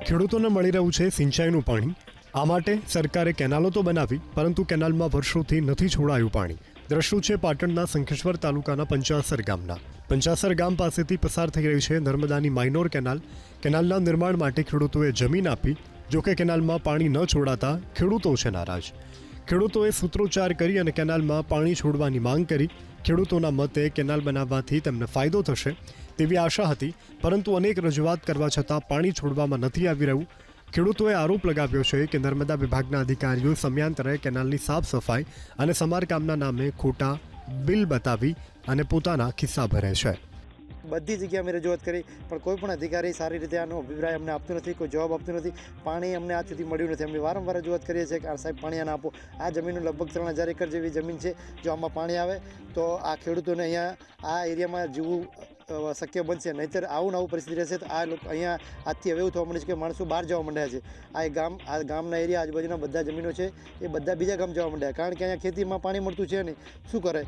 ખેડૂતોને મળી રહ્યું છે સિંચાઈનું પાણી। આ માટે સરકારે કેનાલો તો બનાવી, પરંતુ કેનાલમાં વર્ષોથી નથી છોડાયું પાણી। દ્રશ્યો છે પાટણના શંખેશ્વર તાલુકાના પંચાસર ગામના। પંચાસર ગામ પાસેથી પસાર થઈ રહી છે નર્મદાની માઇનોર કેનાલ। કેનાલના નિર્માણ માટે ખેડૂતોએ જમીન આપી, જોકે કેનાલમાં પાણી ન છોડાતા ખેડૂતો છે નારાજ। ખેડૂતોએ સૂત્રોચ્ચાર કરી અને કેનાલમાં પાણી છોડવાની માંગ કરી। ખેડૂતોના મતે કેનાલ બનાવવાથી તેમને ફાયદો થશે તેવી આશા હતી, પરંતુ અનેક રજૂઆત કરવા છતાં પાણી છોડવામાં નથી આવી રહ્યું। ખેડૂતોએ આરોપ લગાવ્યો છે કે નર્મદા વિભાગના અધિકારીઓ સમયાંતરે કેનાલની સાફ સફાઈ અને સમારકામના નામે ખોટા બિલ બતાવી અને પોતાના ખિસ્સા ભરે છે। બધી જગ્યાએ અમે રજૂઆત કરી, પણ કોઈ પણ અધિકારી સારી રીતે આનો અભિપ્રાય અમને આપતો નથી, કોઈ જવાબ આપતો નથી। પાણી અમને આજ સુધી મળ્યું નથી। અમે વારંવાર રજૂઆત કરીએ છીએ કે આ સાહેબ પાણી આને આપો। આ જમીનનું લગભગ 3000 એકર જેવી જમીન છે। જો આમાં પાણી આવે તો આ ખેડૂતોને અહીંયા આ એરિયામાં જીવવું શક્ય બનશે, નહીંતર આવું નવું પરિસ્થિતિ રહેશે તો આ લોકો અહીંયા આજથી હવે એવું થવા માંડે છે કે માણસો બહાર જવા માંડ્યા છે। આ ગામના એરિયા આજુબાજુના બધા જમીનો છે એ બધા બીજા ગામ જવા માંડ્યા, કારણ કે અહીંયા ખેતીમાં પાણી મળતું છે નહીં, શું કરે।